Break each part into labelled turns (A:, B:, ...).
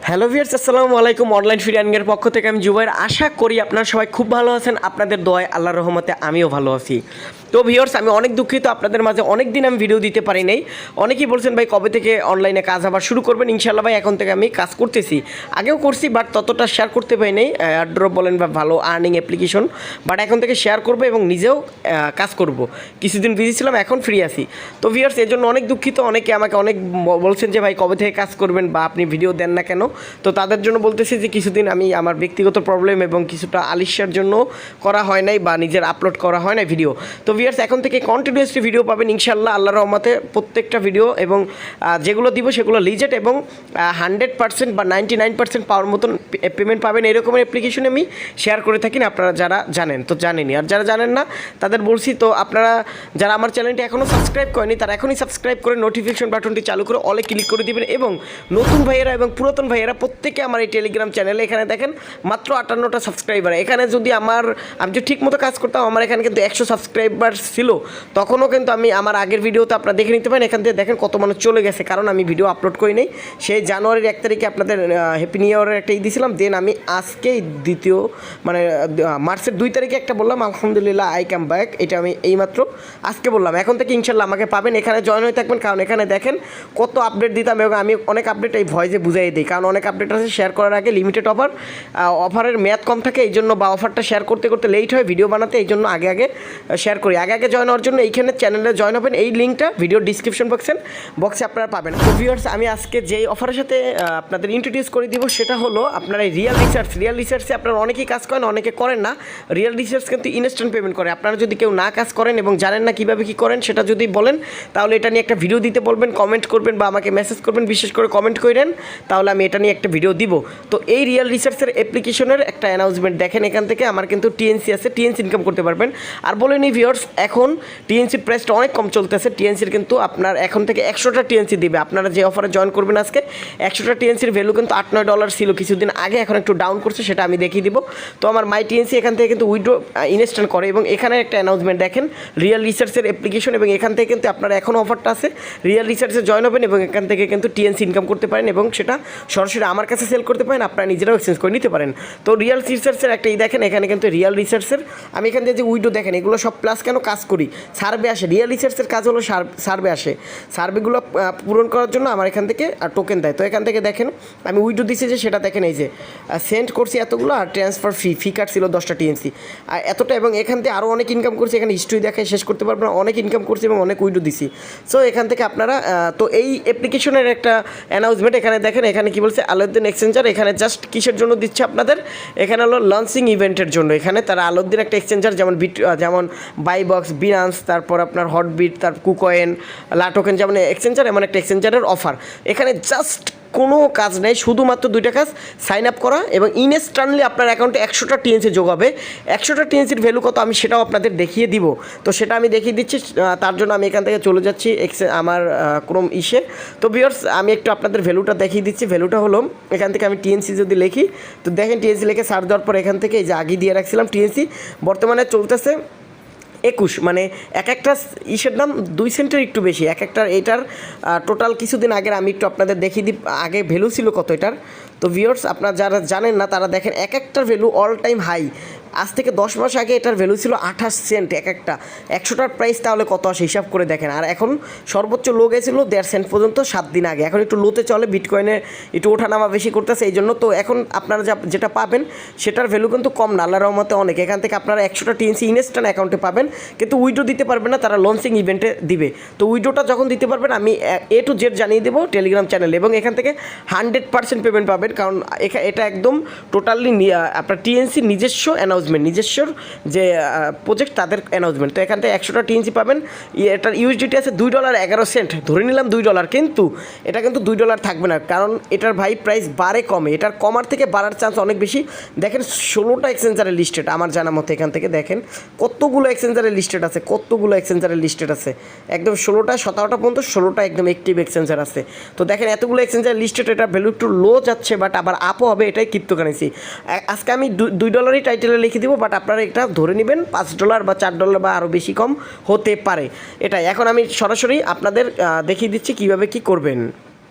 A: Hello viewers, আসসালামু আলাইকুম। Online free আর্নিংয়ের পক্ষ থেকে আমি জুবাইর। আশা করি আপনারা সবাই খুব ভালো আছেন। আপনাদের দোয়ায় আল্লাহর রহমতে আমিও ভালো আছি। তো ভিউয়ার্স, আমি অনেক দুঃখিত, আপনাদের মাঝে অনেক দিন আমি ভিডিও দিতে পারি নাই। অনেকেই বলছেন ভাই কবে থেকে অনলাইনে কাজ আবার শুরু করবেন। ইনশাল্লাহ ভাই এখন থেকে আমি কাজ করতেছি, আগেও করছি বাট ততটা শেয়ার করতে পারি নাই। এয়ারড্রপ বলেন বা ভালো আর্নিং অ্যাপ্লিকেশন, বাট এখন থেকে শেয়ার করবো এবং নিজেও কাজ করব। কিছুদিন বিজি ছিলাম, এখন ফ্রি আছি। তো ভিউয়ার্স, এর জন্য অনেক দুঃখিত। অনেকে আমাকে অনেক বলছেন যে ভাই কবে থেকে কাজ করবেন বা আপনি ভিডিও দেন না কেন। তো তাদের জন্য বলতেছি যে কিছুদিন আমি আমার ব্যক্তিগত প্রবলেম এবং কিছুটা আলিস্যার জন্য করা হয় নাই বা নিজের আপলোড করা হয় না ভিডিও। তো ভিউয়ার্স, এখন থেকে কন্টিনিউয়াসলি ভিডিও পাবেন ইনশাল্লাহ আল্লাহর রহমতে। প্রত্যেকটা ভিডিও এবং যেগুলো দিব সেগুলো লিজেট এবং 100% বা 99% পাওয়ার মতন পেমেন্ট পাবেন, এরকমের অ্যাপ্লিকেশন আমি শেয়ার করে থাকি। আপনারা যারা জানেন তো জানেনই, আর যারা জানেন না তাদের বলছি। তো আপনারা যারা আমার চ্যানেলটি এখনও সাবস্ক্রাইব করেনি তারা এখনই সাবস্ক্রাইব করে নোটিফিকেশন বাটনটি চালু করে অলে ক্লিক করে দিবেন। এবং নতুন ভাইয়েরা এবং পুরাতন ভাইয়েরা প্রত্যেকে আমার এই টেলিগ্রাম চ্যানেলে, এখানে দেখেন মাত্র 58টা সাবস্ক্রাইবার। এখানে যদি আমি যদি ঠিক মতো কাজ করতাম, আমার এখানে কিন্তু 100 সাবস্ক্রাইবার ছিল। তখনও কিন্তু আমি আমার আগের ভিডিওতে আপনারা দেখে নিতে পারেন। এখান থেকে দেখেন কত মানুষ চলে গেছে, কারণ আমি ভিডিও আপলোড করি নাই। সেই জানুয়ারির 1 তারিখে আপনাদের হ্যাপি নিউ ইয়ারের একটা দিয়েছিলাম। দেন আমি আজকেই দ্বিতীয় মানে মার্চের 2 তারিখে একটা বললাম আলহামদুলিল্লাহ আই কাম ব্যাক। এটা আমি এইমাত্র আজকে বললাম। এখন থেকে ইনশাল্লাহ আমাকে পাবেন, এখানে জয়েন হয়ে থাকবেন। কারণ এখানে দেখেন কত আপডেট দিতাম এবং আমি অনেক আপডেট এই ভয়েসে বুঝাই দিই, কারণ অনেক আপডেট আছে শেয়ার করার আগে। লিমিটেড অফারের মেয়াদ কম থাকে, এই জন্য বা অফারটা শেয়ার করতে করতে লেট হয় ভিডিও বানাতে, এই জন্য আগে শেয়ার করি। আগে জয়েন হওয়ার জন্য এইখানে চ্যানেলে জয়েন হবেন। এই লিঙ্কটা ভিডিও ডিসক্রিপশন বক্সে আপনারা পাবেন। তো ভিউয়ার্স, আমি আজকে যেই অফারের সাথে আপনাদের ইন্ট্রোডিউস করে দিব সেটা হলো আপনারা এই রিয়েল রিসার্চে আপনারা অনেকেই কাজ করেন, অনেকে করেন না। রিয়েল রিসার্চ কিন্তু ইনস্ট্যান্ট পেমেন্ট করে। আপনারা যদি কেউ না কাজ করেন এবং জানেন না কীভাবে কী করেন, সেটা যদি বলেন তাহলে এটা নিয়ে একটা ভিডিও দিতে বলবেন, কমেন্ট করবেন বা আমাকে মেসেজ করবেন, বিশেষ করে কমেন্ট করেন, তাহলে আমি এটা নিয়ে একটা ভিডিও দিব। তো এই রিয়েল রিসার্চের অ্যাপ্লিকেশনের একটা অ্যানাউন্সমেন্ট দেখেন। এখান থেকে আমার কিন্তু টিএনসি আছে, টিএনসি ইনকাম করতে পারবেন। আর বলে নিই ভিউয়ার্স, এখন টিএনসির প্রাইসটা অনেক কম চলতেছে। টিএনসির কিন্তু আপনার এখন থেকে 100টা টিএনসি দিবে। আপনারা যে অফারে জয়েন করবেন আজকে, 100টা টিএনসির ভ্যালু কিন্তু $8-9 ছিল কিছুদিন আগে, এখন একটু ডাউন করছে, সেটা আমি দেখিয়ে দিব। তো আমার মাই টিএনসি এখান থেকে কিন্তু উইড্রো ইনস্ট্যান্ট করে। এবং এখানে একটা অ্যানাউন্সমেন্ট দেখেন রিয়েল রিসার্চের অ্যাপ্লিকেশন, এবং এখান থেকে কিন্তু আপনারা এখন অফারটা আছে, রিয়েল রিসার্চে জয়েন হবেন এবং এখান থেকে কিন্তু টিএনসি ইনকাম করতে পারেন এবং সেটা সরাসরি আমার কাছে সেল করতে পারেন, আপনারা নিজেরাও এক্সচেঞ্জ করে নিতে পারেন। তো রিয়েল রিসার্চের একটা দেখেন, এখানে কিন্তু রিয়েল রিসার্চের আমি এখান থেকে যে উইডো দেখেন, এগুলো সব প্লাস কেন কাজ করি, সার্ভে আসে। রিয়েল রিসার্চের কাজ হলো সার্ভে আসে, সার্ভেগুলো পূরণ করার জন্য আমার এখান থেকে টোকেন দেয়। তো এখান থেকে দেখেন আমি উইডো দিচ্ছি যে সেটা দেখেন, এই যে সেন্ড করছি এতগুলো, আর ট্রান্সফার ফি কাট ছিল 10টা টিএনসি এতটা। এবং এখান থেকে আরও অনেক ইনকাম করছি, এখানে হিস্ট্রি দেখে শেষ করতে পারবো না, অনেক ইনকাম করছি এবং অনেক উইডো দিছি। সো এখান থেকে আপনারা তো এই অ্যাপ্লিকেশনের একটা অ্যানাউন্সমেন্ট এখানে দেখেন। এখানে কি বলছে, আলাউদ্দিন এক্সচেঞ্জার। এখানে জাস্ট কিসের জন্য দিচ্ছে আপনাদের, এখানে হলো লঞ্চিং ইভেন্টের জন্য। এখানে তারা আলাউদ্দিন একটা এক্সচেঞ্জার, যেমন বাইবক্স, বিনান্স, তারপর আপনার হটবিট, তারপর কুকয়েন, লাটোকেন, যেমন এক্সচেঞ্জার, এমন একটা এক্সচেঞ্জারের অফার। এখানে জাস্ট কোনো কাজ নেই, শুধুমাত্র 2টা কাজ, সাইন আপ করা এবং ইনস্ট্যান্টলি আপনার অ্যাকাউন্টে 100টা টিএনসি যোগ হবে। 100টা টিএনসির ভ্যালু কত আমি সেটাও আপনাদের দেখিয়ে দিব। তো সেটা আমি দেখিয়ে দিচ্ছি, তার জন্য আমি এখান থেকে চলে যাচ্ছি আমার ক্রোম ইসে। তো ভিউয়ার্স, আমি একটু আপনাদের ভ্যালুটা দেখিয়ে দিচ্ছি। ভ্যালুটা হলো, এখান থেকে আমি টিএনসি যদি লিখি, তো দেখেন টিএনসি লিখে সার্চ দেওয়ার পর এখান থেকে এই যে আগে দিয়ে রাখছিলাম টিএনসি, বর্তমানে চলতেছে 21। মানে একটা ইসের দাম 2 সেন্টের একটু বেশি একটা। এটার টোটাল কিছুদিন আগের আমি একটু আপনাদের দেখিয়ে দিই, আগে ভ্যালু ছিল কত এটার। তো ভিউয়ার্স, আপনারা যারা জানেন না তারা দেখেন একটার ভ্যালু অল টাইম হাই। আজ থেকে 10 মাস আগে এটার ভ্যালু ছিল 28 সেন্ট একটা। 100টার প্রাইস তাহলে কত আসে হিসাব করে দেখেন। আর এখন সর্বোচ্চ লো গেছিল 1.5 সেন্ট পর্যন্ত 7 দিন আগে। এখন একটু লোতে চলে, বিটকয়েনে একটু ওঠানামা বেশি করতেছে, এই জন্য। তো এখন আপনারা যেটা পাবেন সেটার ভ্যালু কিন্তু কম না, আল্লাহর রহমতে অনেক। এখান থেকে আপনারা 100টা টিএনসি ইনস্ট্যান্ট অ্যাকাউন্টে পাবেন, কিন্তু উইড্রো দিতে পারবেন না, তারা লঞ্চিং ইভেন্টে দিবে। তো উইড্রোটা যখন দিতে পারবেন আমি A to Z জানিয়ে দেবো টেলিগ্রাম চ্যানেলে, এবং এখান থেকে 100% পেমেন্ট পাবেন। কারণ এটা একদম টোটালি আপনার টিএনসি নিজস্ব অ্যানাউন্সমেন্ট, নিজস্ব যে প্রজেক্ট তাদের অ্যানাউন্সমেন্ট। তো এখান থেকে 100টা টিএনসি পাবেন। এটার ইউএসডিটি আছে $2.11, ধরে নিলাম $2, কিন্তু এটা কিন্তু $2 থাকবে না, কারণ এটার ভাই প্রাইস বাড়ে কমে। এটার কমার থেকে বাড়ার চান্স অনেক বেশি। দেখেন 16টা এক্সচেঞ্জারের লিস্টেড আমার জানা মতো। এখান থেকে দেখেন কতগুলো এক্সচেঞ্জারের লিস্টেড আছে, একদম 16টা 17টা পর্যন্ত 16টা একদম অ্যাক্টিভ এক্সচেঞ্জার আছে। তো দেখেন এতগুলো এক্সচেঞ্জার লিস্টেড, এটা ভ্যালু একটু লো যাচ্ছে, বাট আবার আপও হবে, এটাই ক্রিপ্টোকারেন্সি। আজকে আমি $2 টাইটেলে লিখে দিব, বাট আপনারা এটা ধরে নেবেন $5 বা $4 বা আরও বেশি কম হতে পারে। এটাই এখন আমি সরাসরি আপনাদের দেখিয়ে দিচ্ছি কীভাবে কী করবেন।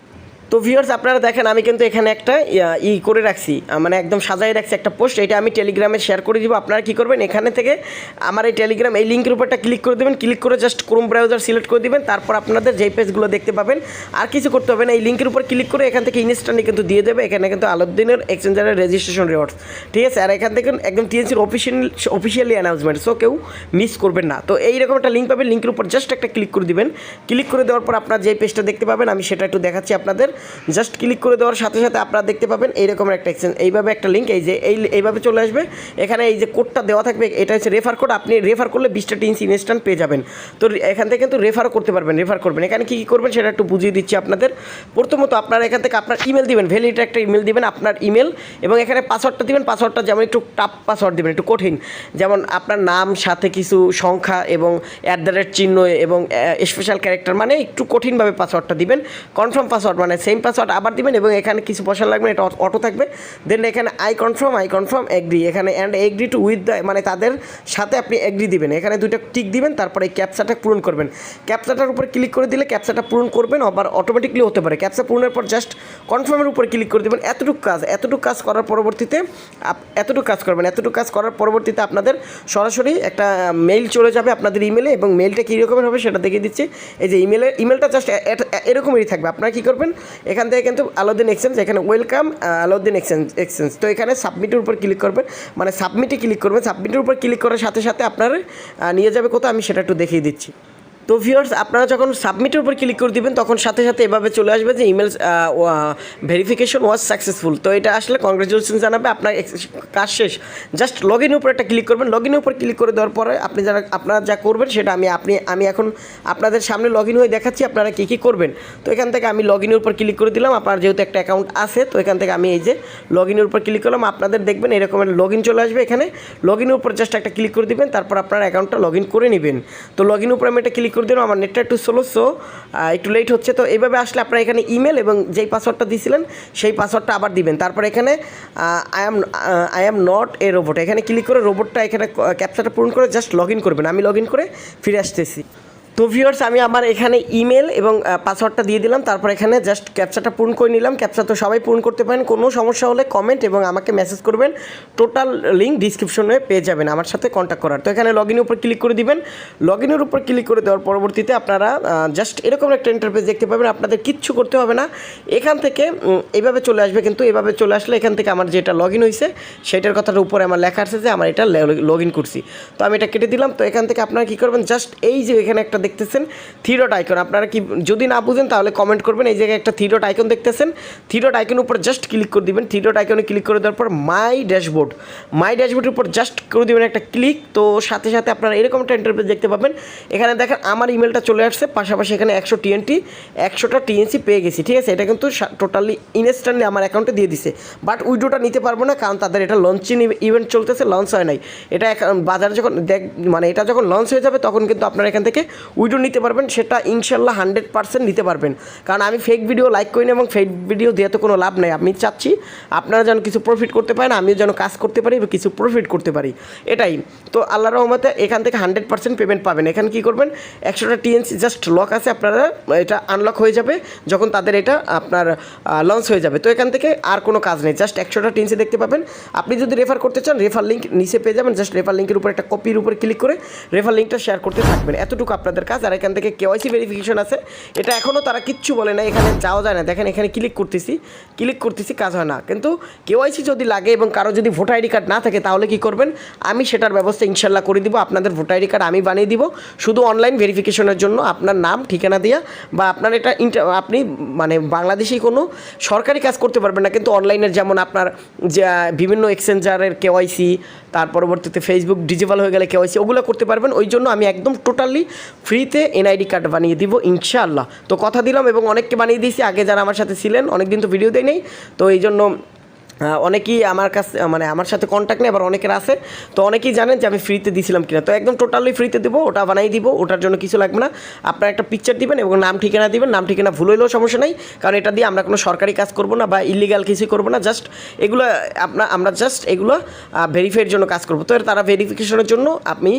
A: তো ভিউয়ার্স আপনারা দেখেন আমি কিন্তু এখানে একটা করে রাখছি, মানে একদম সাজাই রাখছি একটা পোস্ট, এটা আমি টেলিগ্রামে শেয়ার করে দিব। আপনারা কী করবেন, এখানে থেকে আমার এই টেলিগ্রাম এই লিঙ্কের উপরটা ক্লিক করে দেবেন, ক্লিক করে জাস্ট ক্রোম ব্রাউজার সিলেক্ট করে দিবেন, তারপর আপনাদের যেই পেজগুলো দেখতে পাবেন আর কিছু করতে হবে না, এই লিঙ্কের উপর ক্লিক করে এখান থেকে ইনস্ট্যান্টলি কিন্তু দিয়ে দেবে। এখানে কিন্তু আলাউদ্দিনের এক্সচেঞ্জারের রেজিস্ট্রেশন রিওয়ার্ডস, ঠিক আছে, আর এখান থেকে একদম টিএনসির অফিসিয়ালি অ্যানাউন্সমেন্ট, সো কেউ মিস করবেন না। তো এইরকম একটা লিঙ্ক পাবেন, লিঙ্কের উপর জাস্ট একটা ক্লিক করে দিবেন, ক্লিক করে দেওয়ার পর আপনার যেই পেজটা দেখতে পাবেন আমি সেটা একটু দেখাচ্ছি আপনাদের। জাস্ট ক্লিক করে দেওয়ার সাথে সাথে আপনারা দেখতে পাবেন এইরকম একটা এক্সচেঞ্জ, এইভাবে একটা লিঙ্ক, এই যে এইভাবে চলে আসবে। এখানে এই যে কোডটা দেওয়া থাকবে, এটা হচ্ছে রেফার কোড, আপনি রেফার করলে 20টা টিএনসি ইনস্ট্যান্ট পেয়ে যাবেন। তো এখান থেকে কিন্তু রেফারও করতে পারবেন, রেফার করবেন। এখানে কী কী করবেন সেটা একটু বুঝিয়ে দিচ্ছি আপনাদের। প্রথমত আপনারা এখান থেকে আপনার ইমেল দিবেন, ভ্যালিড একটা ইমেল দিবেন, আপনার ইমেল, এবং এখানে পাসওয়ার্ডটা দিবেন। পাসওয়ার্ডটা যেমন একটু টাফ পাসওয়ার্ড দিবেন, একটু কঠিন, যেমন আপনার নাম সাথে কিছু সংখ্যা এবং চিহ্ন এবং স্পেশাল ক্যারেক্টার, মানে একটু কঠিনভাবে পাসওয়ার্ডটা দিবেন। কনফার্ম পাসওয়ার্ড মানে সেম পাসওয়ার্ড আবার দিবেন, এবং এখানে কিছু বসার লাগবে, এটা অটো থাকবে। দেন এখানে আই কনফার্ম এগ্রি, এখানে and agree to with the, মানে তাদের সাথে আপনি এগ্রি দিবেন, এখানে দুইটা টিক দিবেন, তারপরে এই ক্যাপচাটা পূরণ করবেন। ক্যাপচাটার উপর ক্লিক করে দিলে ক্যাপচাটা পূরণ করবেন, আবার অটোমেটিকলি হতে পারে। ক্যাপচা পূরণের পর জাস্ট কনফার্মের উপর ক্লিক করে দেবেন। এতটুকু কাজ করার পরবর্তীতে এতটুকু কাজ করার পরবর্তীতে আপনাদের সরাসরি একটা মেইল চলে যাবে আপনাদের ইমেলে, এবং মেইলটা কী রকমের হবে সেটা দেখিয়ে দিচ্ছি। এই যে ইমেলটা জাস্ট এরকমেরই থাকবে। আপনারা কী করবেন, এখান থেকে কিন্তু আলাউদ্দিন এক্সচেঞ্জ, এখানে ওয়েলকাম আলাউদ্দিন এক্সচেঞ্জ, তো এখানে সাবমিটের উপর ক্লিক করবেন, মানে সাবমিটে ক্লিক করবেন। সাবমিটের উপর ক্লিক করার সাথে সাথে আপনারা নিয়ে যাবে কোথাও, আমি সেটা একটু দেখিয়ে দিচ্ছি। তো ভিউয়ার্স আপনারা যখন সাবমিটের উপর ক্লিক করে দিবেন তখন সাথে সাথে এভাবে চলে আসবে যে ইমেল ভেরিফিকেশন ওয়াজ সাকসেসফুল। তো এটা আসলে কংগ্রেচুলেশন জানাবে, আপনার কাজ শেষ। জাস্ট লগ ইনের উপর একটা ক্লিক করবেন, লগ ইনের উপর ক্লিক করে দেওয়ার পরে আপনারা যা করবেন সেটা আমি এখন আপনাদের সামনে লগ ইন হয়ে দেখাচ্ছি আপনারা কী কী করবেন। তো এখান থেকে আমি লগ ইনের উপর ক্লিক করে দিলাম, আপনার যেহেতু একটা অ্যাকাউন্ট আছে, তো এখান থেকে আমি এই যে লগ ইনের উপর ক্লিক করলাম, আপনাদের দেখবেন এরকমের লগ ইন চলে আসবে। এখানে লগ ইনের উপর জাস্ট একটা ক্লিক করে দিবেন, তারপর আপনার অ্যাকাউন্টটা লগ ইন করে নেবেন। তো লগ ইনের উপর আমি এটা ক্লিক করে দিলাম, আমার নেটটা একটু স্লো, সো একটু লেট হচ্ছে। তো এইভাবে আসলে আপনারা এখানে ইমেল এবং যেই পাসওয়ার্ডটা দিয়েছিলেন সেই পাসওয়ার্ডটা আবার দিবেন। তারপর এখানে I am not a robot, এখানে ক্লিক করে রোবটটা এখানে ক্যাপচাটা পূরণ করে জাস্ট লগ ইন করবেন। আমি লগ ইন করে ফিরে আসতেছি। তো ভিউয়ার্স আমি আমার এখানে ইমেল এবং পাসওয়ার্ডটা দিয়ে দিলাম, তারপর এখানে জাস্ট ক্যাপচাটা পূরণ করে নিলাম। ক্যাপচা তো সবাই পূরণ করতে পারেন, কোনো সমস্যা হলে কমেন্ট এবং আমাকে মেসেজ করবেন, টোটাল লিঙ্ক ডিসক্রিপশনে পেয়ে যাবেন আমার সাথে কন্ট্যাক্ট করার। তো এখানে লগ ইনের উপর ক্লিক করে দিবেন, লগ ইনের উপর ক্লিক করে দেওয়ার পরবর্তীতে আপনারা জাস্ট এরকম একটা ইন্টারফেস দেখতে পাবেন, আপনাদের কিচ্ছু করতে হবে না। এখান থেকে এইভাবে চলে আসবে, কিন্তু এভাবে চলে আসলে এখান থেকে আমার যেটা লগ ইন হয়েছে সেটার কথাটার উপরে আমার লেখা আছে যে আমার এটা লগ ইন করছি, তো আমি এটা কেটে দিলাম। তো এখান থেকে আপনারা কী করবেন, জাস্ট এই যে এখানে একটা দেখতেছেন থ্রি ডট আইকন, আপনারা কি যদি না বুঝেন তাহলে কমেন্ট করবেন। এই জায়গায় একটা থ্রি ডট আইকন দেখতেছেন, থ্রি ডট আইকনের উপর জাস্ট ক্লিক করে দিবেন। থ্রি ডট আইকনে ক্লিক করে দেওয়ার পর মাই ড্যাশবোর্ডের উপর জাস্ট করে দিবেন একটা ক্লিক। তো সাথে সাথে আপনারা এরকম একটা ইন্টারফেস দেখতে পাবেন। এখানে দেখেন আমার ইমেলটা চলে আসছে, পাশাপাশি এখানে 100টা টিএনসি পেয়ে গেছি, ঠিক আছে। এটা কিন্তু টোটালি ইনস্ট্যান্টলি আমার অ্যাকাউন্টে দিয়ে দিছে, বাট উইডোটা নিতে পারবো না, কারণ তাদের এটা লঞ্চিং ইভেন্ট চলতেছে, লঞ্চ হয় নাই। এটা বাজারে যখন মানে এটা যখন লঞ্চ হয়ে যাবে তখন কিন্তু আপনারা এখান থেকে উইডো নিতে পারবেন, সেটা ইনশাল্লাহ 100% নিতে পারবেন। কারণ আমি ফেক ভিডিও লাইক করি না এবং ফেক ভিডিও দিয়ে তো কোনো লাভ নাই। আমি চাচ্ছি আপনারা যেন কিছু প্রফিট করতে পারেন, আমিও যেন কাজ করতে পারি এবং কিছু প্রফিট করতে পারি, এটাই। তো আল্লাহর রহমতে এখান থেকে 100% পেমেন্ট পাবেন। এখানে কী করবেন, 100টা টিএনসি জাস্ট লক আছে, আপনারা এটা আনলক হয়ে যাবে যখন তাদের এটা আপনার লঞ্চ হয়ে যাবে। তো এখান থেকে আর কোনো কাজ নেই, জাস্ট 100টা টিএনসি দেখতে পাবেন। আপনি যদি রেফার করতে চান রেফার লিঙ্ক নিচে পেয়ে যাবেন, জাস্ট রেফার লিঙ্কের উপর একটা কপির উপর ক্লিক করে রেফার লিঙ্কটা শেয়ার করতে থাকবেন, এতটুকু আপনাদের কাজ। আর এখান থেকে কেওয়াইসি ভেরিফিকেশন আছে, এটা এখনও তারা কিচ্ছু বলে না, এখানে যাওয়া যায় না। দেখেন এখানে ক্লিক করতেছি কাজ হয় না। কিন্তু কেওয়াইসি যদি লাগে এবং কারো যদি ভোটার আইডি কার্ড না থাকে তাহলে কি করবেন, আমি সেটার ব্যবস্থা ইনশাল্লাহ করে দিব। আপনাদের ভোটার আইডি কার্ড আমি বানিয়ে দিব, শুধু অনলাইন ভেরিফিকেশনের জন্য আপনার নাম ঠিকানা দিয়া, বা আপনার এটা আপনি মানে বাংলাদেশি কোনো সরকারি কাজ করতে পারবেন না, কিন্তু অনলাইনের যেমন আপনার যে বিভিন্ন এক্সচেঞ্জারের কেওয়াইসি, তার পরবর্তীতে ফেসবুক ডিজিটাল হয়ে গেলে কেওয়াইসি, ওগুলো করতে পারবেন। ওই জন্য আমি একদম টোটালি ফ্রিতে এনআইডি কার্ড বানিয়ে দিব ইনশাআল্লাহ। তো কথা দিলাম এবং অনেককে বানিয়ে দিয়েছি, আগে যারা আমার সাথে ছিলেন, অনেকদিন তো ভিডিও দেয় নেই, তো এই জন্য অনেকেই আমার কাছে মানে আমার সাথে কন্ট্যাক্ট নেই, আবার অনেকের আছে। তো অনেকেই জানেন যে আমি ফ্রিতে দিছিলাম কিনা, তো একদম টোটালি ফ্রিতে দেবো, ওটা বানাই দিব, ওটার জন্য কিছু লাগবে না। আপনারা একটা পিকচার দিবেন এবং নাম ঠিকানা দিবেন, নাম ঠিকানা ভুল হইলেও সমস্যা নেই, কারণ এটা দিয়ে আমরা কোনো সরকারি কাজ করবো না বা ইলিগাল কিছুই করবো না। জাস্ট এগুলো আমরা জাস্ট এগুলো ভেরিফাইয়ের জন্য কাজ করবো। তো তারা ভেরিফিকেশনের জন্য আপনি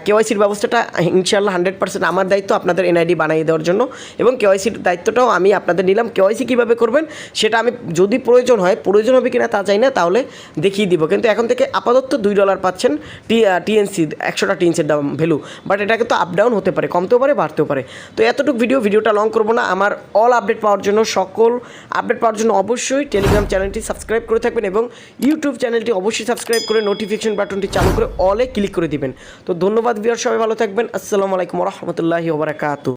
A: কেওয়াইসির ব্যবস্থাটা ইনশাআল্লাহ 100% আমার দায়িত্ব আপনাদের এনআইডি বানিয়ে দেওয়ার জন্য, এবং কেওয়াইসির দায়িত্বটাও আমি আপনাদের নিলাম। কেওয়াইসি কীভাবে করবেন সেটা আমি যদি প্রয়োজন হবে কিনা তা চাই না, তাহলে দেখিয়ে দিব। কিন্তু এখন থেকে আপাতত $2 পাচ্ছেন টিএনসি, 100টা টিএনসির দাম ভ্যালু, বাট এটা কিন্তু আপ ডাউন হতে পারে, কমতেও পারে, বাড়তেও পারে। তো এতটুকু ভিডিওটা লং করবো না। আমার অল আপডেট পাওয়ার জন্য, সকল আপডেট পাওয়ার জন্য অবশ্যই টেলিগ্রাম চ্যানেলটি সাবস্ক্রাইব করে থাকবেন এবং ইউটিউব চ্যানেলটি অবশ্যই সাবস্ক্রাইব করে নোটিফিকেশন বাটনটি চালু করে অলে ক্লিক করে দিবেন। তো ধন্যবাদ ভিউয়ার, সবাই ভালো থাকবেন। আসসালামু আলাইকুম ওয়া রাহমাতুল্লাহি ওয়া বারাকাতুহু।